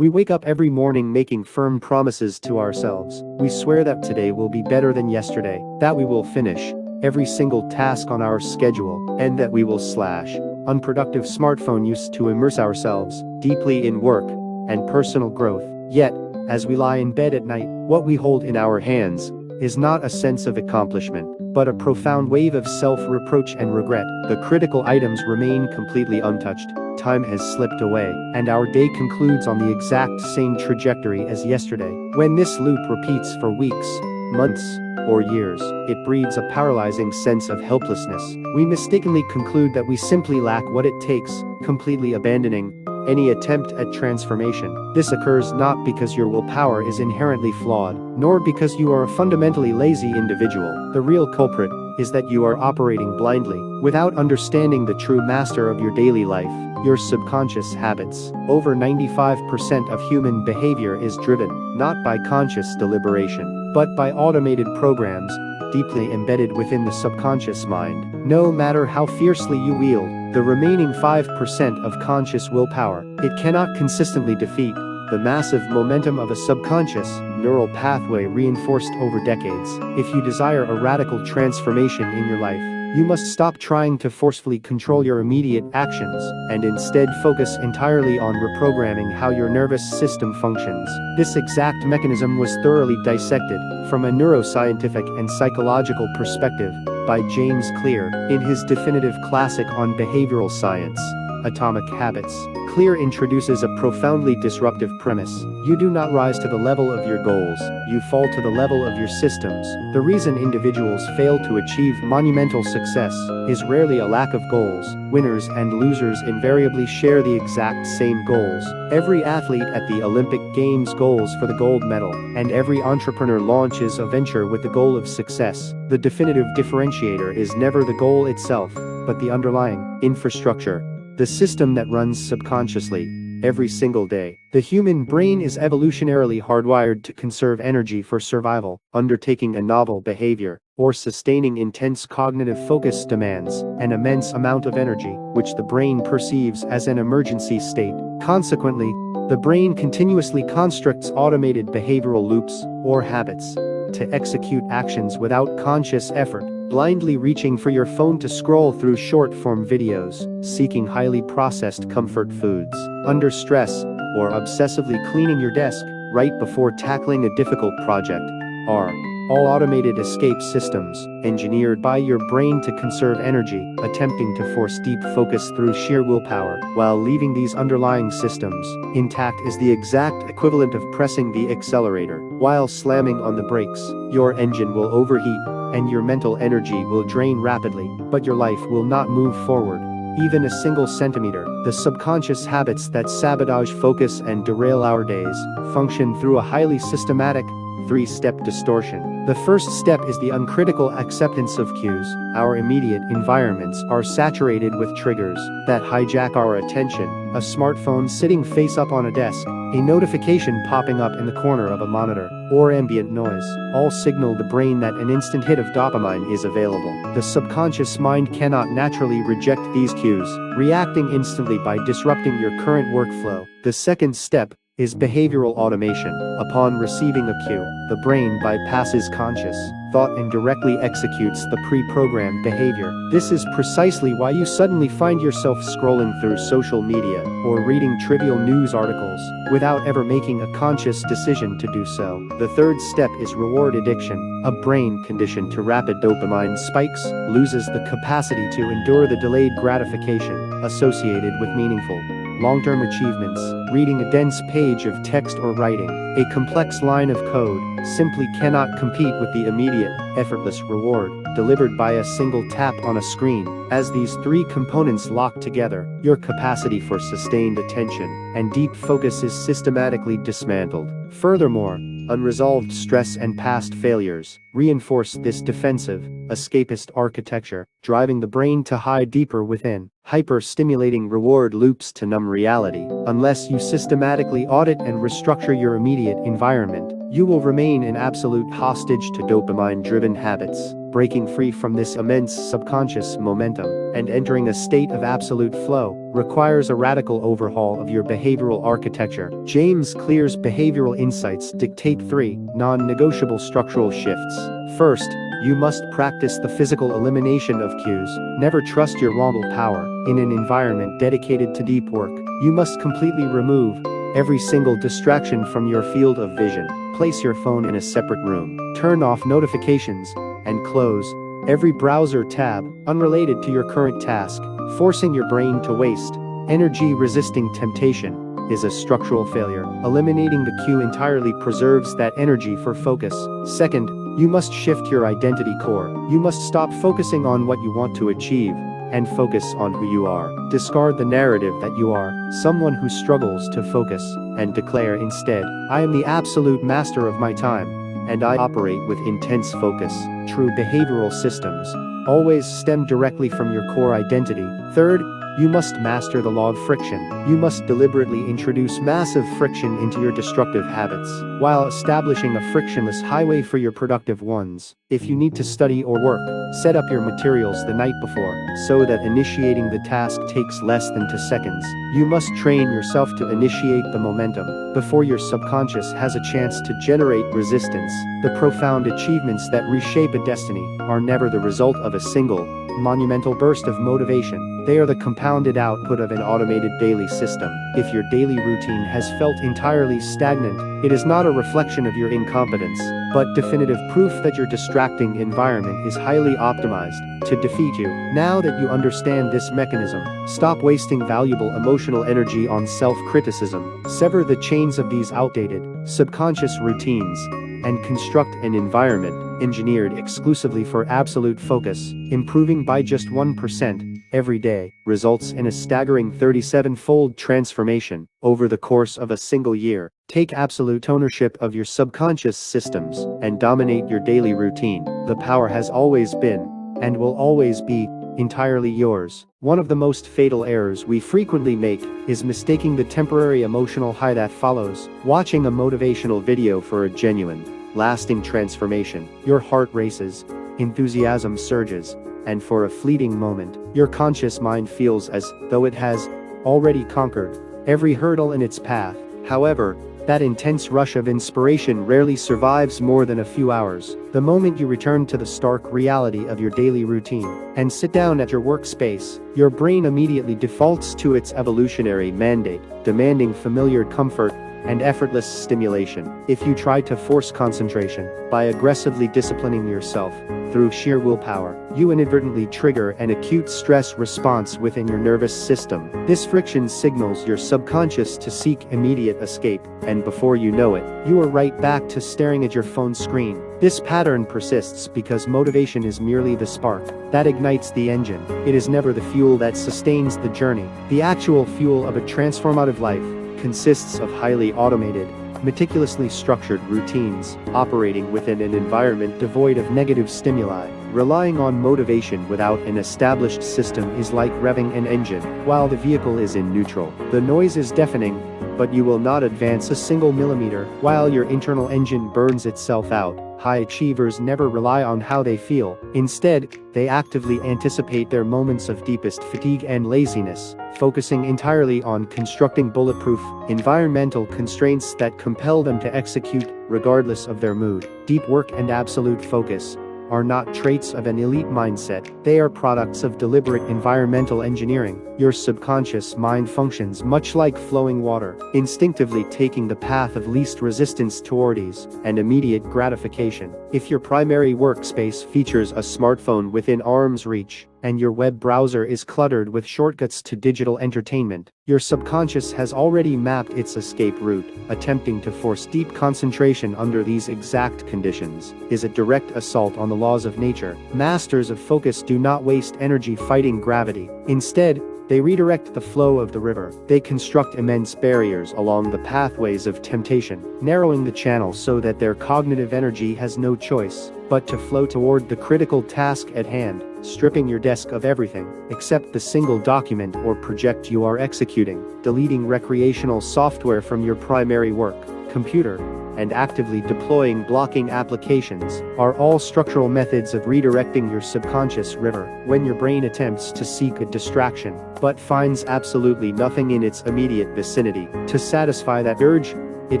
We wake up every morning making firm promises to ourselves. We swear that today will be better than yesterday, that we will finish every single task on our schedule, and that we will slash unproductive smartphone use to immerse ourselves deeply in work and personal growth. Yet, as we lie in bed at night, what we hold in our hands is not a sense of accomplishment, but a profound wave of self-reproach and regret. The critical items remain completely untouched. Time has slipped away, and our day concludes on the exact same trajectory as yesterday. When this loop repeats for weeks, months, or years, it breeds a paralyzing sense of helplessness. We mistakenly conclude that we simply lack what it takes, completely abandoning any attempt at transformation. This occurs not because your willpower is inherently flawed, nor because you are a fundamentally lazy individual. The real culprit is that you are operating blindly, without understanding the true master of your daily life, your subconscious habits. Over 95% of human behavior is driven, not by conscious deliberation, but by automated programs, deeply embedded within the subconscious mind. No matter how fiercely you wield the remaining 5% of conscious willpower, it cannot consistently defeat the massive momentum of a subconscious neural pathway reinforced over decades. If you desire a radical transformation in your life, you must stop trying to forcefully control your immediate actions, and instead focus entirely on reprogramming how your nervous system functions. This exact mechanism was thoroughly dissected, from a neuroscientific and psychological perspective, by James Clear, in his definitive classic on behavioral science, Atomic Habits. Clear introduces a profoundly disruptive premise. You do not rise to the level of your goals, you fall to the level of your systems. The reason individuals fail to achieve monumental success is rarely a lack of goals. Winners and losers invariably share the exact same goals. Every athlete at the Olympic Games goals for the gold medal, and every entrepreneur launches a venture with the goal of success. The definitive differentiator is never the goal itself, but the underlying infrastructure, the system that runs subconsciously every single day. The human brain is evolutionarily hardwired to conserve energy for survival. Undertaking a novel behavior, or sustaining intense cognitive focus demands an immense amount of energy, which the brain perceives as an emergency state. Consequently, the brain continuously constructs automated behavioral loops, or habits, to execute actions without conscious effort. Blindly reaching for your phone to scroll through short-form videos, seeking highly processed comfort foods, under stress, or obsessively cleaning your desk right before tackling a difficult project, are all automated escape systems, engineered by your brain to conserve energy, attempting to force deep focus through sheer willpower, while leaving these underlying systems intact is the exact equivalent of pressing the accelerator while slamming on the brakes. Your engine will overheat, and your mental energy will drain rapidly, but your life will not move forward even a single centimeter. The subconscious habits that sabotage focus and derail our days function through a highly systematic, three-step distortion. The first step is the uncritical acceptance of cues. Our immediate environments are saturated with triggers that hijack our attention. A smartphone sitting face up on a desk, a notification popping up in the corner of a monitor, or ambient noise, all signal the brain that an instant hit of dopamine is available. The subconscious mind cannot naturally reject these cues, reacting instantly by disrupting your current workflow. The second step is behavioral automation. Upon receiving a cue, the brain bypasses conscious thought and directly executes the pre-programmed behavior. This is precisely why you suddenly find yourself scrolling through social media or reading trivial news articles without ever making a conscious decision to do so. The third step is reward addiction. A brain conditioned to rapid dopamine spikes loses the capacity to endure the delayed gratification associated with meaningful long-term achievements. Reading a dense page of text or writing a complex line of code simply cannot compete with the immediate, effortless reward delivered by a single tap on a screen. As these three components lock together, your capacity for sustained attention and deep focus is systematically dismantled. Furthermore, unresolved stress and past failures reinforce this defensive, escapist architecture, driving the brain to hide deeper within hyper-stimulating reward loops to numb reality. Unless you systematically audit and restructure your immediate environment, you will remain an absolute hostage to dopamine-driven habits. breaking free from this immense subconscious momentum and entering a state of absolute flow requires a radical overhaul of your behavioral architecture. James Clear's behavioral insights dictate 3 non-negotiable structural shifts. First, you must practice the physical elimination of cues. Never trust your raw willpower in an environment dedicated to deep work. You must completely remove every single distraction from your field of vision. Place your phone in a separate room. Turn off notifications and close every browser tab unrelated to your current task. Forcing your brain to waste energy-resisting temptation is a structural failure. Eliminating the cue entirely preserves that energy for focus. Second, you must shift your identity core. You must stop focusing on what you want to achieve and focus on who you are. Discard the narrative that you are someone who struggles to focus and declare instead, I am the absolute master of my time, and I operate with intense focus. True behavioral systems always stem directly from your core identity. Third, you must master the law of friction. You must deliberately introduce massive friction into your destructive habits, while establishing a frictionless highway for your productive ones. If you need to study or work, set up your materials the night before, so that initiating the task takes less than 2 seconds. You must train yourself to initiate the momentum before your subconscious has a chance to generate resistance. The profound achievements that reshape a destiny are never the result of a single, monumental burst of motivation. They are the compounded output of an automated daily system. If your daily routine has felt entirely stagnant, it is not a reflection of your incompetence, but definitive proof that your distracting environment is highly optimized to defeat you. Now that you understand this mechanism, stop wasting valuable emotional energy on self-criticism. Sever the chains of these outdated, subconscious routines, and construct an environment engineered exclusively for absolute focus. Improving by just 1% every day results in a staggering 37-fold transformation over the course of a single year. Take absolute ownership of your subconscious systems and dominate your daily routine. The power has always been, and will always be, entirely yours. One of the most fatal errors we frequently make is mistaking the temporary emotional high that follows watching a motivational video for a genuine, lasting transformation. Your heart races, enthusiasm surges, and for a fleeting moment, your conscious mind feels as though it has already conquered every hurdle in its path. However, that intense rush of inspiration rarely survives more than a few hours. The moment you return to the stark reality of your daily routine and sit down at your workspace, your brain immediately defaults to its evolutionary mandate, demanding familiar comfort and effortless stimulation. If you try to force concentration by aggressively disciplining yourself through sheer willpower, you inadvertently trigger an acute stress response within your nervous system. This friction signals your subconscious to seek immediate escape, and before you know it, you are right back to staring at your phone screen. This pattern persists because motivation is merely the spark that ignites the engine. It is never the fuel that sustains the journey. The actual fuel of a transformative life consists of highly automated, meticulously structured routines operating within an environment devoid of negative stimuli. Relying on motivation without an established system is like revving an engine while the vehicle is in neutral. The noise is deafening, but you will not advance a single millimeter while your internal engine burns itself out. High achievers never rely on how they feel. Instead, they actively anticipate their moments of deepest fatigue and laziness, focusing entirely on constructing bulletproof, environmental constraints that compel them to execute, regardless of their mood. Deep work and absolute focus are not traits of an elite mindset, they are products of deliberate environmental engineering. Your subconscious mind functions much like flowing water, instinctively taking the path of least resistance toward ease and immediate gratification. If your primary workspace features a smartphone within arm's reach, and your web browser is cluttered with shortcuts to digital entertainment, your subconscious has already mapped its escape route. Attempting to force deep concentration under these exact conditions is a direct assault on the laws of nature. Masters of focus do not waste energy fighting gravity. Instead, they redirect the flow of the river. They construct immense barriers along the pathways of temptation, narrowing the channel so that their cognitive energy has no choice but to flow toward the critical task at hand. stripping your desk of everything except the single document or project you are executing, deleting recreational software from your primary work computer, and actively deploying blocking applications are all structural methods of redirecting your subconscious river. When your brain attempts to seek a distraction, but finds absolutely nothing in its immediate vicinity to satisfy that urge, it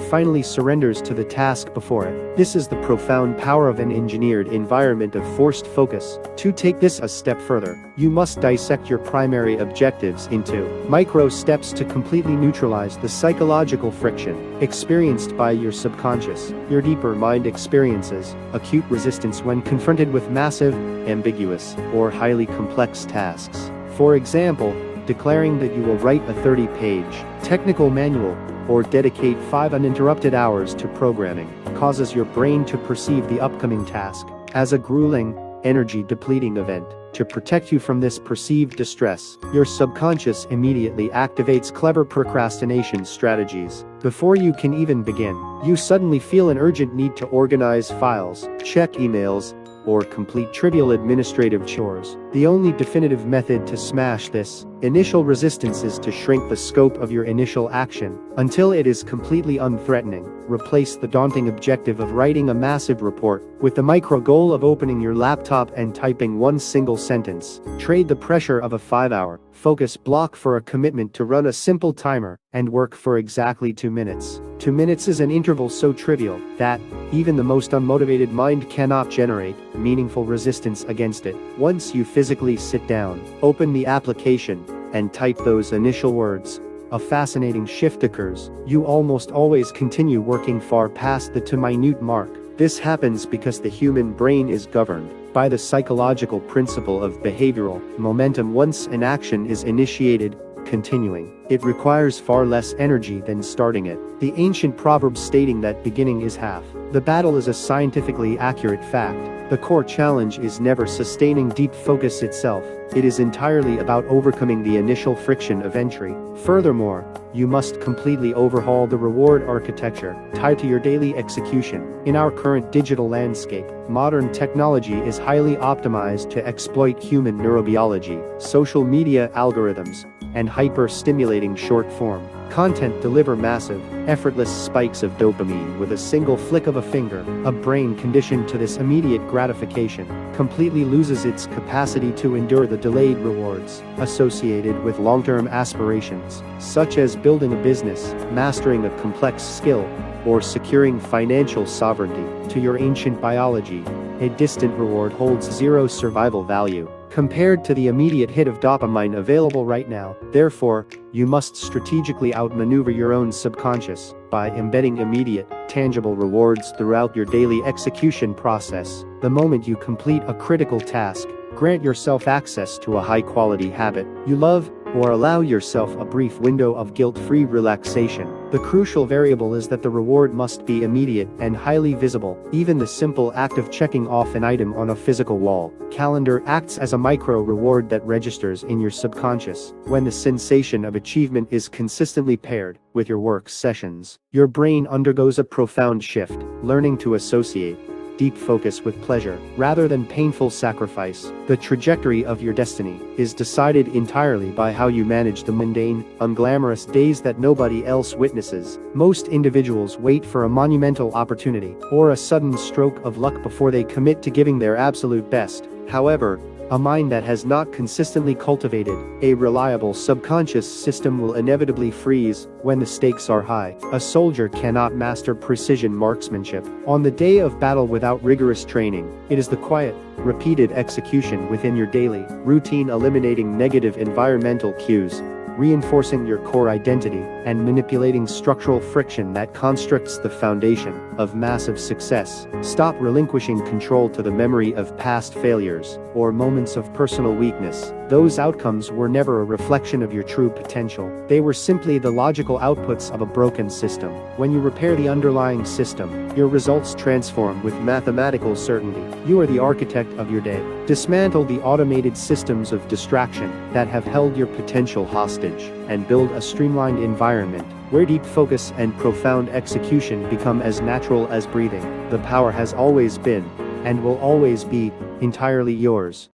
finally surrenders to the task before it. This is the profound power of an engineered environment of forced focus. To take this a step further, you must dissect your primary objectives into micro steps to completely neutralize the psychological friction experienced by your subconscious. Your deeper mind experiences acute resistance when confronted with massive, ambiguous, or highly complex tasks. For example, declaring that you will write a 30-page technical manual or dedicate 5 uninterrupted hours to programming causes your brain to perceive the upcoming task as a grueling, energy-depleting event. To protect you from this perceived distress, your subconscious immediately activates clever procrastination strategies. Before you can even begin, you suddenly feel an urgent need to organize files, check emails, or complete trivial administrative chores. The only definitive method to smash this initial resistance is to shrink the scope of your initial action until it is completely unthreatening. Replace the daunting objective of writing a massive report with the micro goal of opening your laptop and typing one single sentence. Trade the pressure of a 5-hour focus block for a commitment to run a simple timer and work for exactly 2 minutes. 2 minutes is an interval so trivial that even the most unmotivated mind cannot generate meaningful resistance against it. Once you physically sit down, open the application, and type those initial words, a fascinating shift occurs. You almost always continue working far past the 2-minute mark. This happens because the human brain is governed by the psychological principle of behavioral momentum. Once an action is initiated, continuing it requires far less energy than starting it. The ancient proverb stating that beginning is half the battle is a scientifically accurate fact. The core challenge is never sustaining deep focus itself. It is entirely about overcoming the initial friction of entry. Furthermore, you must completely overhaul the reward architecture tied to your daily execution. In our current digital landscape, modern technology is highly optimized to exploit human neurobiology. Social media algorithms and hyper-stimulating short-form content deliver massive, effortless spikes of dopamine with a single flick of a finger. A brain conditioned to this immediate gratification completely loses its capacity to endure the delayed rewards associated with long-term aspirations, such as building a business, mastering a complex skill, or securing financial sovereignty. To your ancient biology, a distant reward holds zero survival value compared to the immediate hit of dopamine available right now. Therefore, you must strategically outmaneuver your own subconscious by embedding immediate, tangible rewards throughout your daily execution process. The moment you complete a critical task, grant yourself access to a high-quality habit you love, or allow yourself a brief window of guilt-free relaxation. The crucial variable is that the reward must be immediate and highly visible. Even the simple act of checking off an item on a physical wall calendar acts as a micro-reward that registers in your subconscious. When the sensation of achievement is consistently paired with your work sessions, your brain undergoes a profound shift, learning to associate deep focus with pleasure, rather than painful sacrifice. The trajectory of your destiny is decided entirely by how you manage the mundane, unglamorous days that nobody else witnesses. Most individuals wait for a monumental opportunity or a sudden stroke of luck before they commit to giving their absolute best. However, a mind that has not consistently cultivated a reliable subconscious system will inevitably freeze when the stakes are high. A soldier cannot master precision marksmanship on the day of battle without rigorous training. It is the quiet, repeated execution within your daily routine, eliminating negative environmental cues, reinforcing your core identity, and manipulating structural friction that constructs the foundation of massive success. Stop relinquishing control to the memory of past failures or moments of personal weakness. Those outcomes were never a reflection of your true potential. They were simply the logical outputs of a broken system. When you repair the underlying system, your results transform with mathematical certainty. You are the architect of your day. Dismantle the automated systems of distraction that have held your potential hostage, and build a streamlined environment where deep focus and profound execution become as natural as breathing. The power has always been, and will always be, entirely yours.